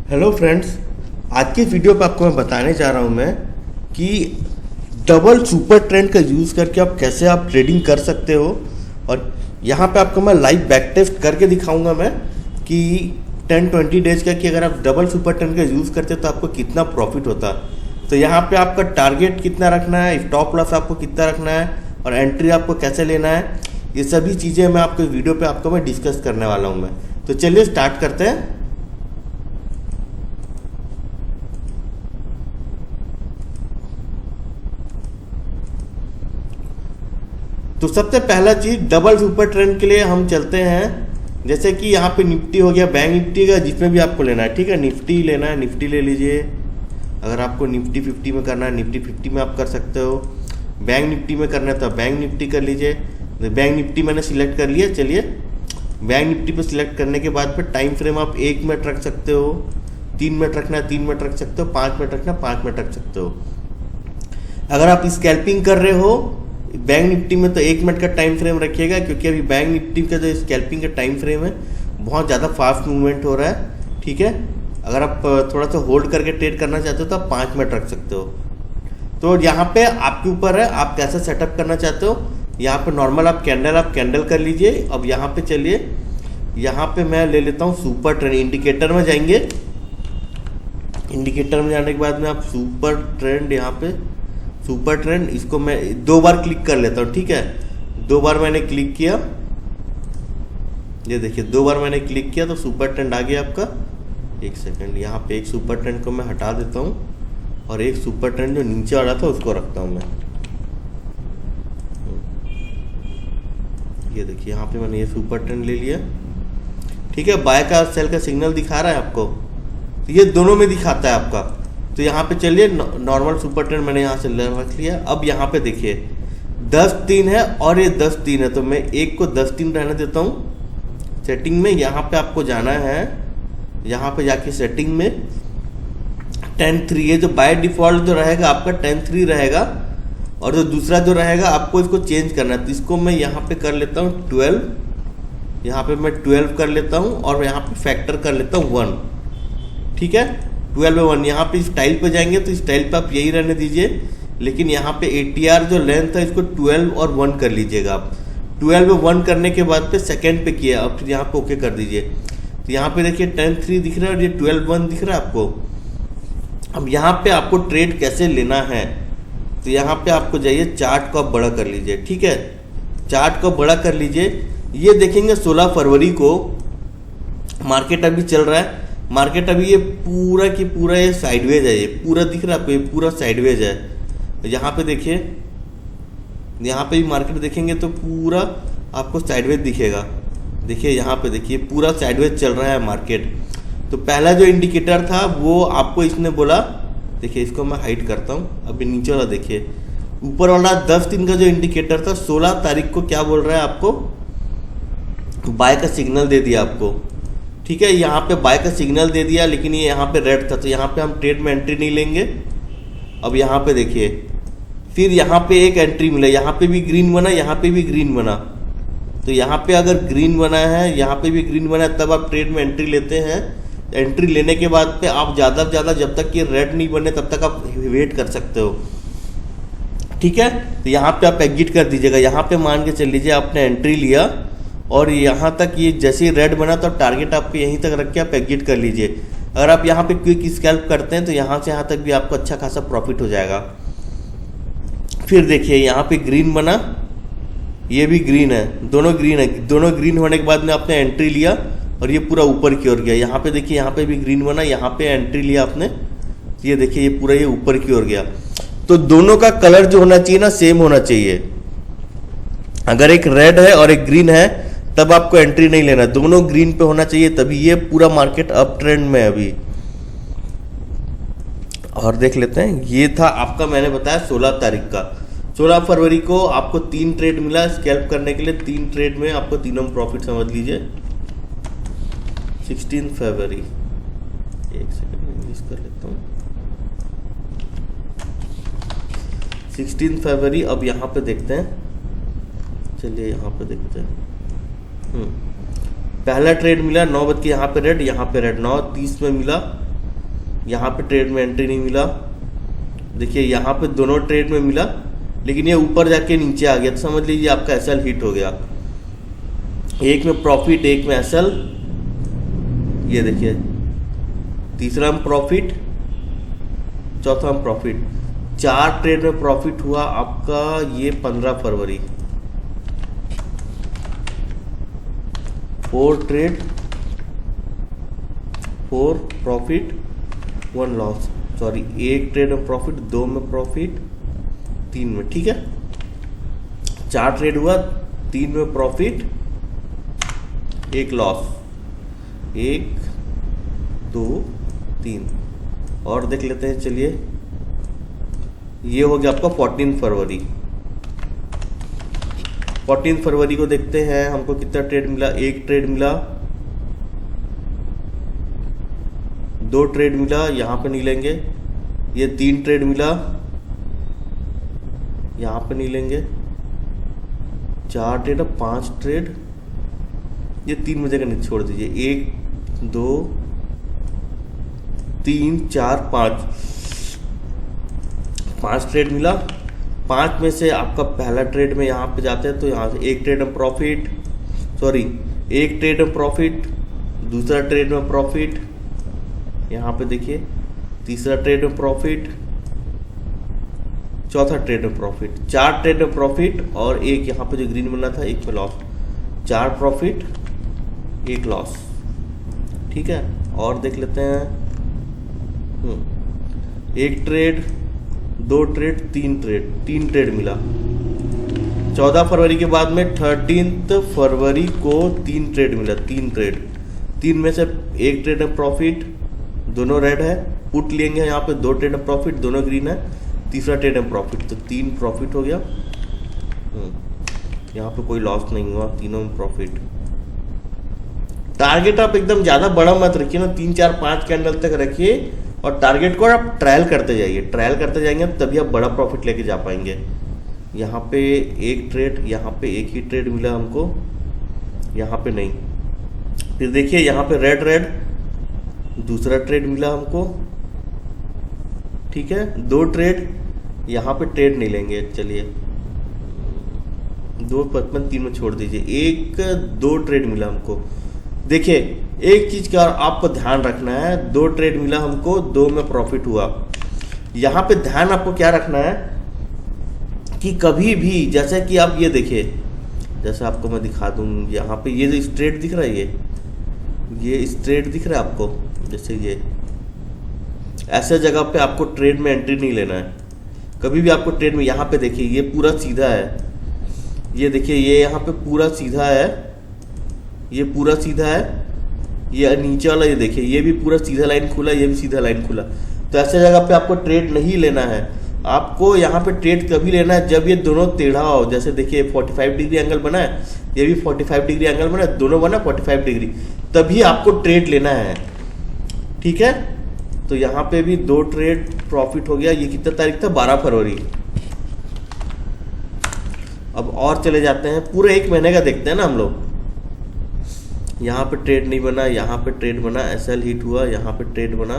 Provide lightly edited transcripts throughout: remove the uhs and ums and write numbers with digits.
Hello friends, आज की video पे आपको मैं बताने जा रहा हूँ मैं कि डबल सुपर ट्रेंड का यूज़ करके आप कैसे आप ट्रेडिंग कर सकते हो। और यहाँ पे आपको मैं लाइव बैक टेस्ट करके दिखाऊंगा मैं कि 10-20 डेज का कि अगर आप डबल सुपर ट्रेंड का यूज़ करते हो तो आपको कितना प्रॉफिट होता है। तो यहाँ पे आपका टारगेट कितना रखना है, स्टॉप लॉस आपको कितना रखना है और एंट्री आपको कैसे लेना है, ये सभी चीज़ें मैं आपको वीडियो पे आपको मैं डिस्कस करने वाला हूँ मैं। तो चलिए स्टार्ट करते हैं। तो सबसे पहला चीज़, डबल सुपर ट्रेंड के लिए हम चलते हैं। जैसे कि यहाँ पे निफ्टी हो गया, बैंक निफ्टी का जिसमें भी आपको लेना है, ठीक है। निफ्टी लेना है, निफ्टी ले लीजिए। अगर आपको निफ्टी 50 में करना है, निफ्टी 50 में आप कर सकते हो। बैंक निफ्टी में करना है तो बैंक निफ्टी कर लीजिए। तो बैंक निफ्टी मैंने सिलेक्ट कर लिया। चलिए, बैंक निफ्टी पर सिलेक्ट करने के बाद फिर टाइम फ्रेम आप 1 मिनट रख सकते हो, 3 मिनट रखना है 3 मिनट रख सकते हो, 5 मिनट रखना है 5 मिनट रख सकते हो। अगर आप स्कैल्पिंग कर रहे हो बैंक निफ्टी में तो 1 मिनट का टाइम फ्रेम रखिएगा, क्योंकि अभी बैंक निफ्टी का जो स्कैल्पिंग का टाइम फ्रेम है बहुत ज़्यादा फास्ट मूवमेंट हो रहा है, ठीक है। अगर आप थोड़ा सा होल्ड करके ट्रेड करना चाहते हो तो आप 5 मिनट रख सकते हो। तो यहाँ पे आपके ऊपर है आप कैसा सेटअप करना चाहते हो। यहाँ पे नॉर्मल आप कैंडल कर लीजिए। अब यहाँ पे चलिए, यहाँ पे मैं ले लेता हूँ सुपर ट्रेंड। इंडिकेटर में जाएंगे, इंडिकेटर में जाने के बाद में आप सुपर ट्रेंड, यहाँ पे सुपर ट्रेंड, इसको मैं 2 बार क्लिक कर लेता हूँ, ठीक है। 2 बार मैंने क्लिक किया, ये देखिए 2 बार मैंने क्लिक किया तो सुपर ट्रेंड आ गया आपका। 1 सेकंड, यहाँ पे एक सुपर ट्रेंड को मैं हटा देता हूँ और एक सुपर ट्रेंड जो नीचे आ रहा था उसको रखता हूँ मैं। ये देखिए यहाँ पे मैंने ये सुपर ट्रेंड ले लिया, ठीक है। बाय का सेल का सिग्नल दिखा रहा है आपको, तो ये दोनों में दिखाता है आपका। तो यहाँ पे चलिए नॉर्मल सुपर ट्रेंड मैंने यहाँ से रख लिया। अब यहाँ पे देखिए 10-3 है और ये 10-3 है, तो मैं एक को 10-3 रहने देता हूँ। सेटिंग में यहाँ पे आपको जाना है, यहाँ पे जाके सेटिंग में 10-3, ये जो बाय डिफॉल्ट जो रहेगा आपका 10-3 रहेगा, और जो दूसरा जो रहेगा आपको इसको चेंज करना है। तो इसको मैं यहाँ पे कर लेता हूँ 12, यहाँ पे मैं 12 कर लेता हूँ और यहाँ पे फैक्टर कर लेता हूँ 1, ठीक है। 12/1 यहाँ पे स्टाइल पे जाएंगे तो स्टाइल पे आप यही रहने दीजिए, लेकिन यहाँ पे ATR जो लेंथ है इसको 12 और 1 कर लीजिएगा आप। 12/1 करने के बाद पे सेकंड पे किया, अब फिर यहाँ पे ओके कर दीजिए। तो यहाँ पे देखिए 10-3 दिख रहा है और ये 12/1 दिख रहा है आपको। अब यहाँ पे आपको ट्रेड कैसे लेना है, तो यहाँ पे आपको जाइए, चार्ट को आप बड़ा कर लीजिए, ठीक है। चार्ट को बड़ा कर लीजिए। ये देखेंगे 16 फरवरी को मार्केट अभी चल रहा है। मार्केट अभी ये पूरा की पूरा ये साइडवेज है, ये पूरा दिख रहा है आपको, ये पूरा साइडवेज है। यहाँ पे देखिए, यहाँ पे भी मार्केट देखेंगे तो पूरा आपको साइडवेज दिखेगा। देखिए यहाँ पे देखिए पूरा साइडवेज चल रहा है मार्केट। तो पहला जो इंडिकेटर था वो आपको इसने बोला, देखिए इसको मैं हाइड करता हूँ। अभी नीचे वाला देखिए, ऊपर वाला 10-3 का जो इंडिकेटर था 16 तारीख को क्या बोल रहा है आपको, बाय का सिग्नल दे दिया आपको, ठीक है। यहाँ पे बाय का सिग्नल दे दिया, लेकिन ये यहाँ पे रेड था, तो यहाँ पे हम ट्रेड में एंट्री नहीं लेंगे। अब यहाँ पे देखिए, फिर यहाँ पे एक एंट्री मिला, यहाँ पे भी ग्रीन बना, यहाँ पे भी ग्रीन बना। तो यहाँ पे अगर ग्रीन बना है, यहाँ पे भी ग्रीन बना है, तब आप ट्रेड में एंट्री लेते हैं। एंट्री लेने के बाद पे आप ज़्यादा से ज़्यादा जब तक ये रेड नहीं बने तब तक आप वेट कर सकते हो, ठीक है। तो यहाँ पे आप एग्जिट कर दीजिएगा। यहाँ पे मान के चल लीजिए आपने एंट्री लिया और यहाँ तक ये जैसे ही रेड बना तो टारगेट आपको यहीं तक रख के आप एग्जिट कर लीजिए। अगर आप यहाँ पे क्विक स्कैल्प करते हैं तो यहाँ से यहाँ तक भी आपको अच्छा खासा प्रॉफिट हो जाएगा। फिर देखिए यहाँ पे ग्रीन बना, ये भी ग्रीन है, दोनों ग्रीन है। दोनों ग्रीन होने के बाद में आपने एंट्री लिया और ये पूरा ऊपर की ओर गया। यहाँ पे देखिए, यहाँ पे भी ग्रीन बना, यहाँ पे एंट्री लिया आपने, ये देखिए ये पूरा ये ऊपर की ओर गया। तो दोनों का कलर जो होना चाहिए ना, सेम होना चाहिए। अगर एक रेड है और एक ग्रीन है तब आपको एंट्री नहीं लेना, दोनों ग्रीन पे होना चाहिए, तभी ये पूरा मार्केट अप ट्रेंड में है अभी। और देख लेते हैं, ये था आपका मैंने बताया 16 तारीख का। 16 फरवरी को आपको 3 ट्रेड मिला स्कैल्प करने के लिए। 3 ट्रेड में आपको तीनों प्रॉफिट समझ लीजिए। 16 फरवरी, एक सेकंड इंग्लिश कर लेता हूँ। 16 फरवरी, अब यहाँ पे देखते हैं, चलिए यहाँ पे देखते हैं। पहला ट्रेड मिला 9 बज के, यहाँ पे रेड 9:30 में मिला, यहाँ पे ट्रेड में एंट्री नहीं मिला। देखिए यहाँ पे दोनों ट्रेड में मिला, लेकिन ये ऊपर जाके नीचे आ गया, तो समझ लीजिए आपका एसएल हिट हो गया। एक में प्रॉफिट, एक में एसएल। ये देखिए तीसरा में प्रॉफिट, चौथा में प्रॉफिट। 4 ट्रेड में प्रॉफिट हुआ आपका ये 15 फरवरी। 4 trade, 4 profit 1 loss. Sorry, 1 trade में प्रॉफिट, 2 में प्रॉफिट, 3 में। ठीक है, 4 ट्रेड हुआ, 3 में प्रॉफिट, 1 लॉस। 1 2 3 और देख लेते हैं। चलिए, ये हो गया आपका 14 फरवरी। 14 फरवरी को देखते हैं हमको कितना ट्रेड मिला। 1 ट्रेड मिला, 2 ट्रेड मिला, यहाँ पे नहीं लेंगे। ये 3 ट्रेड मिला, यहाँ पे नहीं लेंगे। 4 ट्रेड, 5 ट्रेड, ये 3 में जगह नहीं, छोड़ दीजिए। 1 2 3 4 5 ट्रेड मिला। 5 में से आपका पहला ट्रेड में यहाँ पे जाते हैं, तो यहाँ से 1 ट्रेड में प्रॉफिट, सॉरी 1 ट्रेड में प्रॉफिट, दूसरा ट्रेड में प्रॉफिट, यहाँ पे देखिए तीसरा ट्रेड में प्रॉफिट, चौथा ट्रेड में प्रॉफिट। 4 ट्रेड में प्रॉफिट और एक यहाँ पे जो ग्रीन बना था, 1 में लॉस। 4 profit, 1 loss. ठीक है, और देख लेते हैं। 1 ट्रेड, 2 ट्रेड, 3 ट्रेड, 3 ट्रेड मिला। 14 फरवरी के बाद में 13 फरवरी को 3 ट्रेड मिला। 3 ट्रेड, 3 में से 1 ट्रेड में प्रॉफिट, दोनों रेड है। पुट लेंगे यहाँ पे, 2 ट्रेड में प्रॉफिट, दोनों ग्रीन है। तीसरा ट्रेड में प्रॉफिट, तो 3 प्रॉफिट हो गया। यहाँ पे कोई लॉस नहीं हुआ, तीनों में प्रॉफिट। टारगेट आप एकदम ज्यादा बड़ा मत रखिए ना, 3 4 5 कैंडल तक रखिए, और टारगेट को आप ट्रायल करते जाइए। ट्रायल करते जाएंगे तभी आप बड़ा प्रॉफिट लेके जा पाएंगे। यहाँ पे 1 ट्रेड, यहाँ पे 1 ही ट्रेड मिला हमको, यहाँ पे नहीं। फिर देखिए यहाँ पे रेड रेड, दूसरा ट्रेड मिला हमको। ठीक है, 2 ट्रेड, यहाँ पे ट्रेड नहीं लेंगे। चलिए 2.55 3 में छोड़ दीजिए। 1 2 ट्रेड मिला हमको। देखिए एक चीज का आपको ध्यान रखना है, 2 ट्रेड मिला हमको, 2 में प्रॉफिट हुआ। यहाँ पे ध्यान आपको क्या रखना है कि कभी भी, जैसे कि आप ये देखिए, जैसे आपको मैं दिखा दूं, यहाँ पे ये जो स्ट्रेट दिख रहा है, ये स्ट्रेट दिख रहा है आपको, जैसे ये ऐसे जगह पे आपको ट्रेड में एंट्री नहीं लेना है कभी भी। आपको ट्रेड में, यहाँ पे देखिए ये पूरा सीधा है, ये देखिए ये यहाँ पे पूरा सीधा है, ये पूरा सीधा है, ये नीचे वाला ये देखिए ये भी पूरा सीधा लाइन खुला, ये भी सीधा लाइन खुला। तो ऐसे जगह पे आपको ट्रेड नहीं लेना है। आपको यहाँ पे ट्रेड कभी लेना है जब ये दोनों टेढ़ा हो। जैसे देखिए 45 डिग्री एंगल बना है, ये भी 45 डिग्री एंगल बना है, दोनों बना 45 डिग्री, तभी आपको ट्रेड लेना है। ठीक है, तो यहाँ पे भी 2 ट्रेड प्रॉफिट हो गया। ये कितना तारीख था, 12 फरवरी। अब और चले जाते हैं, पूरे 1 महीने का देखते हैं ना हम लोग। यहाँ पे ट्रेड नहीं बना, यहाँ पे ट्रेड बना, एसएल हिट हुआ, यहाँ पे ट्रेड बना,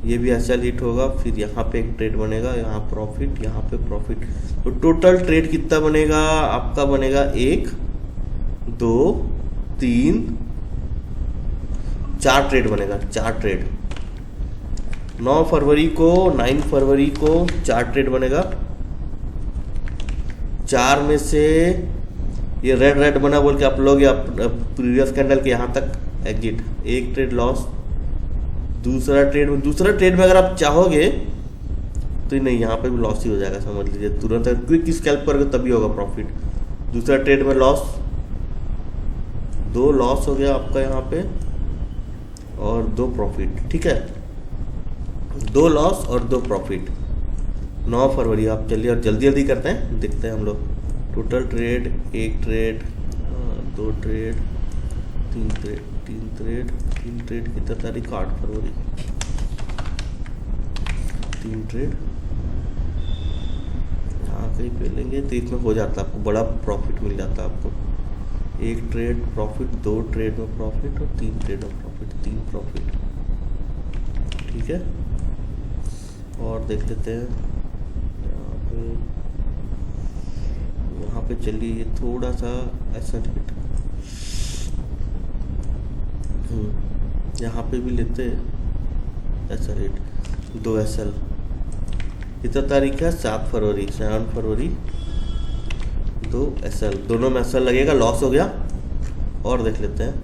ये भी एसएल हिट होगा, फिर यहाँ पे एक ट्रेड बनेगा, यहाँ प्रॉफिट, यहाँ पे प्रॉफिट। तो टोटल ट्रेड कितना बनेगा आपका, बनेगा 1 2 3 4 ट्रेड बनेगा। 4 ट्रेड 9 फरवरी को, 9 फरवरी को 4 ट्रेड बनेगा। 4 में से ये रेड रेड बना बोल के आप लोग प्रीवियस कैंडल के यहाँ तक एग्जिट, 1 ट्रेड लॉस। दूसरा ट्रेड में अगर आप चाहोगे तो नहीं, यहाँ पे भी लॉस ही हो जाएगा, समझ लीजिए तुरंत। क्विक स्कैल्प करोगे तभी होगा प्रॉफिट। दूसरा ट्रेड में लॉस, 2 लॉस हो गया आपका यहाँ पे, और 2 प्रॉफिट। ठीक है, 2 लॉस और 2 प्रॉफिट। 9 फरवरी। आप चलिए और जल्दी जल्दी करते हैं, देखते हैं हम लोग। Total trade, 1 trade, 2 trade, 3 trade, 3 trade कितना तारीख, 8 फरवरी। 3 ट्रेड यहाँ कहीं पे लेंगे तो इसमें हो जाता है आपको, बड़ा प्रॉफिट मिल जाता है आपको। 1 ट्रेड प्रॉफिट, 2 ट्रेड में प्रॉफिट और 3 ट्रेड में प्रॉफिट, 3 प्रॉफिट। ठीक है, और देख लेते हैं यहाँ पे चलिए थोड़ा सा ऐसा हिट, यहाँ पे भी लेते हैं ऐसा रेट 2 SL। कितना तारीख है? 7 फरवरी 2 SL, दोनों में SL लगेगा, लॉस हो गया। और देख लेते हैं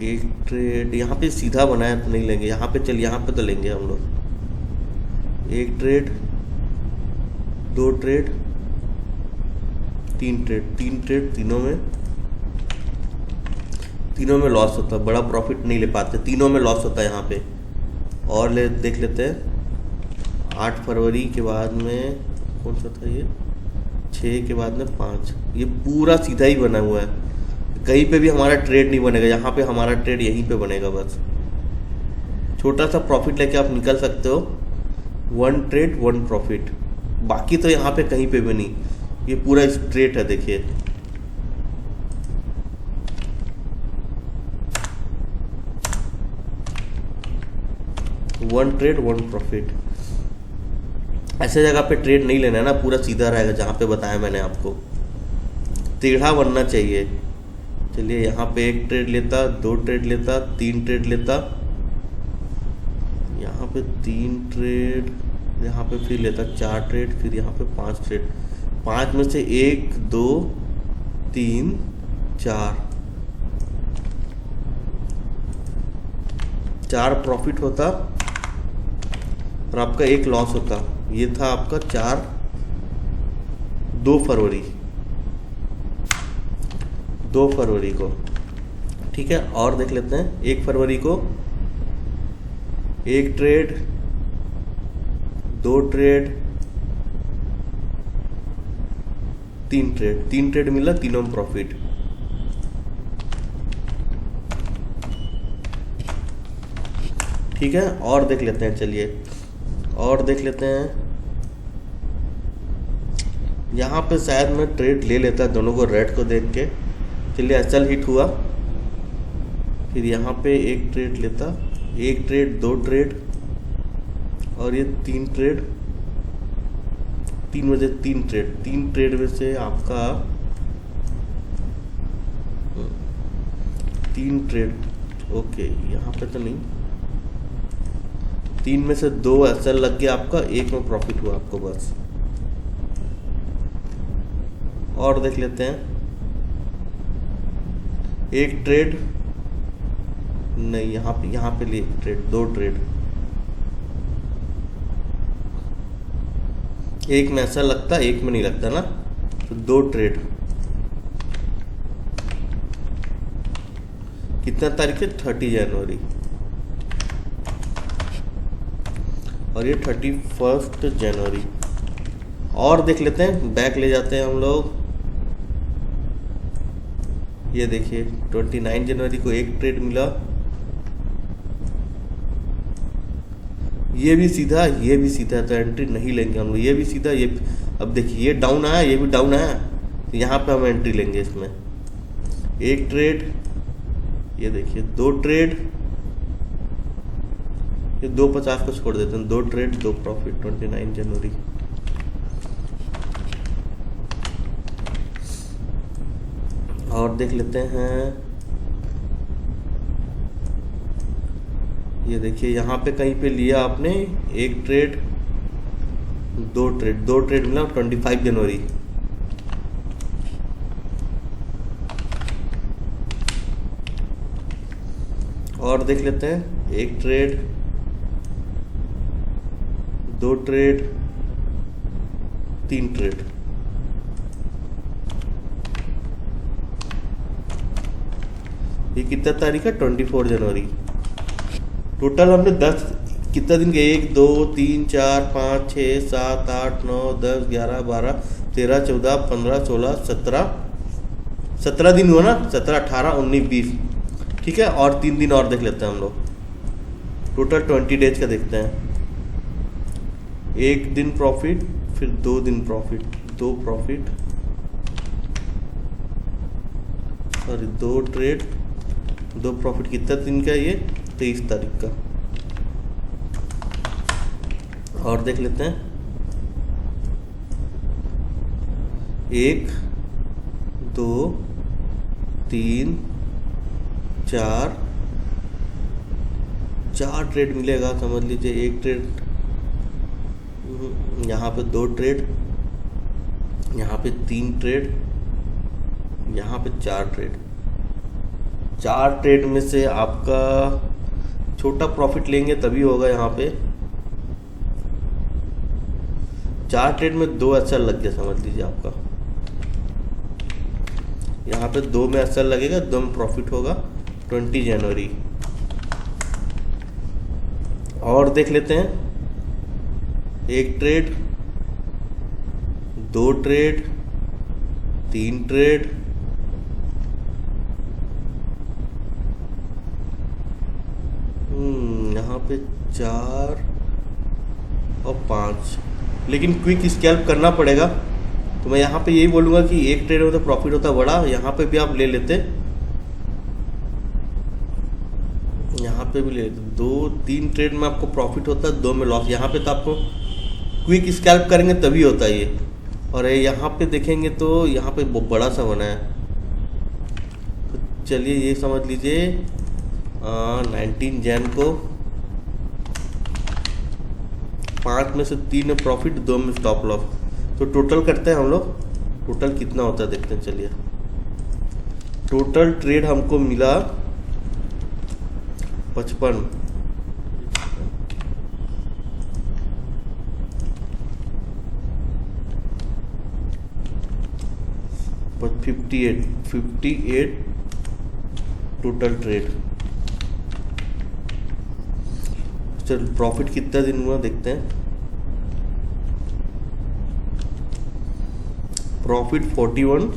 एक ट्रेड यहाँ पे सीधा बनाया तो नहीं लेंगे, यहाँ पे चल, यहाँ पे तो लेंगे हम लोग। एक ट्रेड, 2 ट्रेड, 3 ट्रेड, 3 ट्रेड, तीनों में लॉस होता है, बड़ा प्रॉफिट नहीं ले पाते, तीनों में लॉस होता है यहाँ पे। और देख लेते हैं 8 फरवरी के बाद में कौन सा था ये, 6 के बाद में 5, ये पूरा सीधा ही बना हुआ है, कहीं पे भी हमारा ट्रेड नहीं बनेगा, यहाँ पे हमारा ट्रेड यहीं पे बनेगा बस। छोटा सा प्रॉफिट लेके आप निकल सकते हो, 1 ट्रेड 1 प्रॉफिट, बाकी तो यहाँ पे कहीं पे भी नहीं, ये पूरा स्ट्रेट है। देखिए वन ट्रेड 1 प्रॉफिट। ऐसे जगह पे ट्रेड नहीं लेना है ना, पूरा सीधा रहेगा जहाँ पे बताया मैंने आपको, टेढ़ा बनना चाहिए। चलिए यहाँ पे 1 ट्रेड लेता, 2 ट्रेड लेता, 3 ट्रेड लेता, यहाँ पे 3 ट्रेड, यहाँ पे फिर लेता 4 ट्रेड, फिर यहाँ पे 5 ट्रेड, 5 में से 1 2 3 4 प्रॉफिट होता और आपका 1 लॉस होता। ये था आपका 2 फरवरी को, ठीक है। और देख लेते हैं 1 फरवरी को 1 ट्रेड, 2 ट्रेड, 3 ट्रेड मिला, तीनों में प्रॉफिट। ठीक है, और देख लेते हैं, चलिए और देख लेते हैं। यहाँ पे शायद मैं ट्रेड ले लेता दोनों को, रेड को देख के। चलिए SL हिट हुआ, फिर यहाँ पे 1 ट्रेड लेता, 1 ट्रेड 2 ट्रेड और ये 3 ट्रेड, 3 बजे 3 ट्रेड में से आपका 3 ट्रेड, ओके यहाँ पे तो नहीं, 3 में से 2 SL लग गया आपका, 1 में प्रॉफिट हुआ आपको बस। और देख लेते हैं 1 ट्रेड नहीं, यहाँ पे लिए 1 ट्रेड, 2 ट्रेड, 1 में ऐसा लगता, 1 में नहीं लगता ना, तो 2 ट्रेड। कितना तारीख है? 30 जनवरी, और ये 31 जनवरी। और देख लेते हैं, बैक ले जाते हैं हम लोग। ये देखिए 29 जनवरी को 1 ट्रेड मिला, ये भी सीधा, ये भी सीधा, तो एंट्री नहीं लेंगे हम लोग। ये भी सीधा, ये अब देखिए ये डाउन आया, ये भी डाउन आया, तो यहाँ पे हम एंट्री लेंगे इसमें। 1 ट्रेड, ये देखिए 2 ट्रेड, ये 2.50 को छोड़ देते हैं, 2 ट्रेड 2 प्रॉफिट 29 जनवरी। और देख लेते हैं, ये देखिए यहाँ पे कहीं पे लिया आपने 1 ट्रेड 2 ट्रेड मिला 25 जनवरी। और देख लेते हैं 1 ट्रेड 2 ट्रेड 3 ट्रेड, ये कितना तारीख है? 24 जनवरी। टोटल हमने 10 कितना दिन के, 1 2 3 4 5 6 7 8 9 10 11 12 13 14 15 16 17 दिन हुआ ना, 17 18 19 20, ठीक है। और 3 दिन और देख लेते हैं हम लोग, टोटल 20 डेज का देखते हैं। 1 दिन प्रॉफिट, फिर 2 दिन प्रॉफिट, 2 प्रॉफिट, सॉरी 2 ट्रेड दो प्रॉफिट कितना दिन का है ये? 23 तारीख का। और देख लेते हैं, 1 2 3 4 ट्रेड मिलेगा समझ लीजिए। एक ट्रेड, यहाँ पे 2 ट्रेड, यहाँ पे 3 ट्रेड, यहाँ पे 4 ट्रेड। 4 ट्रेड में से आपका छोटा प्रॉफिट लेंगे तभी होगा। यहाँ पे 4 ट्रेड में 2 एसएल लग गया समझ लीजिए आपका। यहाँ पे 2 में एसएल लगेगा, 2 में प्रॉफिट होगा 20 जनवरी। और देख लेते हैं, 1 ट्रेड, 2 ट्रेड, 3 ट्रेड, यहाँ पे 4 और 5। लेकिन क्विक स्कैल्प करना पड़ेगा, तो मैं यहाँ पे यही बोलूँगा कि 1 ट्रेड में तो प्रॉफिट होता बड़ा, यहाँ पे भी आप ले लेते, यहाँ पे भी ले लेते। 2-3 ट्रेड में आपको प्रॉफिट होता है, 2 में लॉस। यहाँ पे तो आपको क्विक स्कैल्प करेंगे तभी होता है ये। और यहाँ पे देखेंगे तो यहाँ पे बहुत बड़ा सा बना है। तो चलिए ये समझ लीजिए 19 जैन को 5 में से 3 में प्रॉफिट, 2 में स्टॉप लॉस। तो टोटल करते हैं हम लोग, टोटल कितना होता है देखते हैं। चलिए टोटल ट्रेड हमको मिला 55, 58 टोटल ट्रेड। चल प्रॉफिट कितना दिन हुआ देखते हैं। प्रॉफिट 41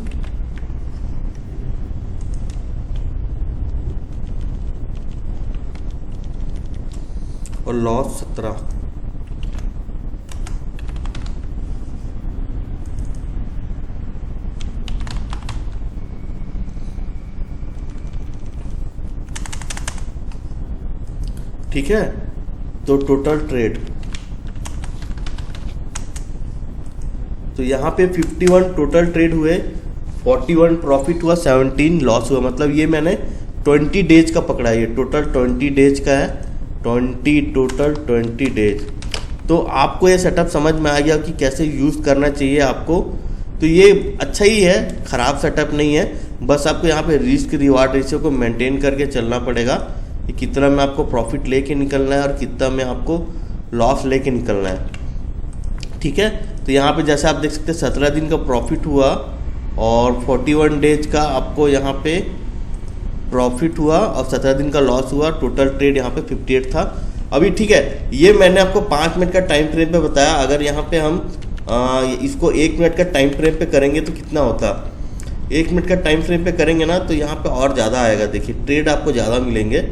और लॉस 17। ठीक है, तो टोटल ट्रेड तो यहाँ पे 51 टोटल ट्रेड हुए, 41 प्रॉफिट हुआ, 17 लॉस हुआ। मतलब ये मैंने 20 डेज का पकड़ा, ये टोटल 20 डेज का है। 20 डेज। तो आपको ये सेटअप समझ में आ गया कि कैसे यूज़ करना चाहिए आपको। तो ये अच्छा ही है, ख़राब सेटअप नहीं है। बस आपको यहाँ पे रिस्क रिवार्ड रेशियो को मेंटेन करके चलना पड़ेगा कि कितना में आपको प्रॉफिट लेके निकलना है और कितना में आपको लॉस लेके निकलना है। ठीक है, तो यहाँ पे जैसे आप देख सकते हैं 17 दिन का प्रॉफिट हुआ और 41 डेज का आपको यहाँ पे प्रॉफिट हुआ और 17 दिन का लॉस हुआ। टोटल ट्रेड यहाँ पे 58 था अभी। ठीक है, ये मैंने आपको 5 मिनट का टाइम फ्रेम पे बताया। अगर यहाँ पे हम इसको 1 मिनट का टाइम फ्रेम पे करेंगे तो कितना होता। 1 मिनट का टाइम फ्रेम पे करेंगे ना तो यहाँ पे और ज़्यादा आएगा। देखिए ट्रेड आपको ज़्यादा मिलेंगे।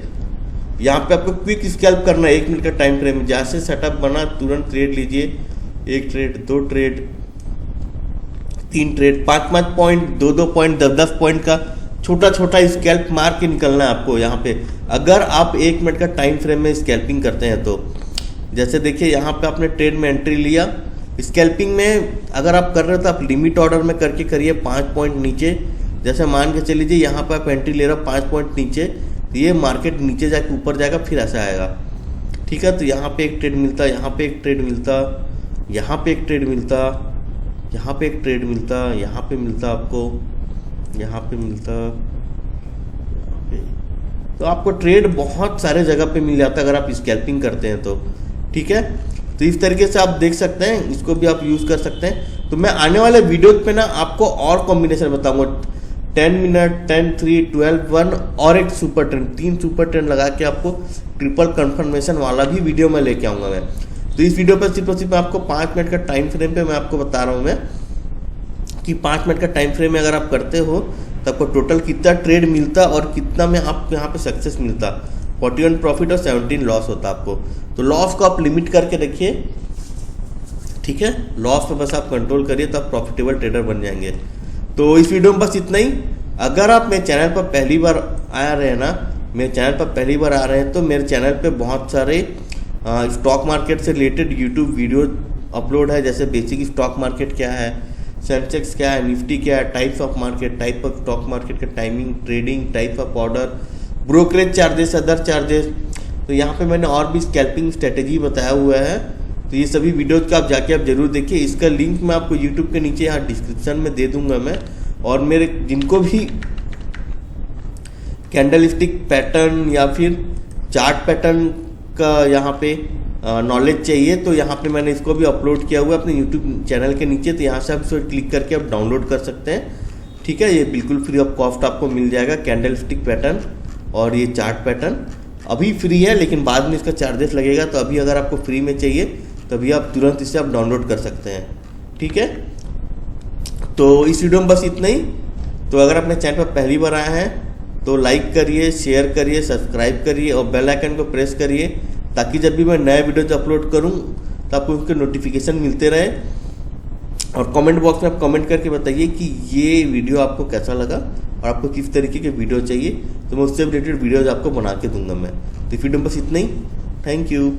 यहाँ पे आपको क्विक स्कैल्प करना है 1 मिनट का टाइम फ्रेम में। जैसे सेटअप बना तुरंत ट्रेड लीजिए। 1 trade, 2 trade, 3 trade, 5-5 point, 2-2 point, 10-10 point का छोटा छोटा स्कैल्प मार के निकलना है आपको यहाँ पे। अगर आप 1 मिनट का टाइम फ्रेम में स्कैल्पिंग करते हैं तो जैसे देखिए यहाँ पे आपने ट्रेड में एंट्री लिया। स्कैल्पिंग में अगर आप कर रहे हो तो आप लिमिट ऑर्डर में करके करिए 5 पॉइंट नीचे। जैसे मान के चल लीजिए यहाँ पे आप एंट्री ले रहे हो 5 पॉइंट नीचे, तो ये मार्केट नीचे जाके ऊपर जाएगा फिर ऐसा आएगा। ठीक है, तो यहाँ पे एक ट्रेड मिलता, यहाँ पे एक ट्रेड मिलता, यहाँ पे एक ट्रेड मिलता, यहाँ पे एक ट्रेड मिलता, यहाँ पे मिलता आपको, यहाँ पे मिलता, यहाँ पे। तो आपको ट्रेड बहुत सारे जगह पे मिल जाता है अगर आप स्कैल्पिंग करते हैं तो। ठीक है, तो इस तरीके से आप देख सकते हैं, इसको भी आप यूज़ कर सकते हैं। तो मैं आने वाले वीडियो पे ना आपको और कॉम्बिनेशन बताऊंगा। 10 मिनट, 10, 3, 12, 1 और एक सुपर ट्रेंड, 3 सुपर ट्रेंड लगा के आपको ट्रिपल कंफर्मेशन वाला भी वीडियो में लेके आऊँगा मैं। तो इस वीडियो पर सिर्फ और सिर्फ आपको 5 मिनट का टाइम फ्रेम पे मैं आपको बता रहा हूँ मैं कि 5 मिनट का टाइम फ्रेम में अगर आप करते हो तो आपको टोटल कितना ट्रेड मिलता और कितना में आपको यहाँ पे सक्सेस मिलता। 41 प्रॉफिट और 17 लॉस होता आपको। तो लॉस को आप लिमिट करके रखिए। ठीक है, लॉस पे बस आप कंट्रोल करिए तो आप प्रॉफिटेबल ट्रेडर बन जाएंगे। तो इस वीडियो में बस इतना ही। अगर आप मेरे चैनल पर पहली बार आ रहे हैं ना मेरे चैनल पर पहली बार आ रहे हैं तो मेरे चैनल पे बहुत सारे स्टॉक मार्केट से रिलेटेड यूट्यूब वीडियो अपलोड है, जैसे बेसिक स्टॉक मार्केट क्या है, सेंसेक्स क्या है, निफ्टी क्या है, types of market, type of stock market का timing, trading, types of order, brokerage charges, other charges. तो यहाँ पे मैंने और भी स्कैल्पिंग स्ट्रेटेजी बताया हुआ है। तो ये सभी वीडियोज का आप जाके आप जरूर देखिए। इसका लिंक मैं आपको यूट्यूब के नीचे यहाँ डिस्क्रिप्शन में दे दूंगा मैं। और मेरे जिनको भी कैंडलस्टिक पैटर्न या फिर चार्ट पैटर्न का यहाँ पे नॉलेज चाहिए तो यहाँ पे मैंने इसको भी अपलोड किया हुआ है अपने यूट्यूब चैनल के नीचे। तो यहाँ से आप इसको क्लिक करके आप डाउनलोड कर सकते हैं। ठीक है, ये बिल्कुल फ्री ऑफ कॉस्ट आपको मिल जाएगा। कैंडलस्टिक पैटर्न और ये चार्ट पैटर्न अभी फ्री है, लेकिन बाद में इसका चार्जेस लगेगा। तो अभी अगर आपको फ्री में चाहिए तो अभी आप तुरंत इसे आप डाउनलोड कर सकते हैं। ठीक है, तो इस वीडियो में बस इतना ही। तो अगर अपने चैनल पर पहली बार आए हैं तो लाइक करिए, शेयर करिए, सब्सक्राइब करिए और बेल आइकन को प्रेस करिए, ताकि जब भी मैं नए वीडियोज अपलोड करूं तो आपको उसके नोटिफिकेशन मिलते रहे। और कमेंट बॉक्स में आप कमेंट करके बताइए कि ये वीडियो आपको कैसा लगा और आपको किस तरीके के वीडियो चाहिए, तो मैं उससे रिलेटेड वीडियोज आपको बना के दूंगा मैं। तो वीडियो में बस इतना ही। Thank you.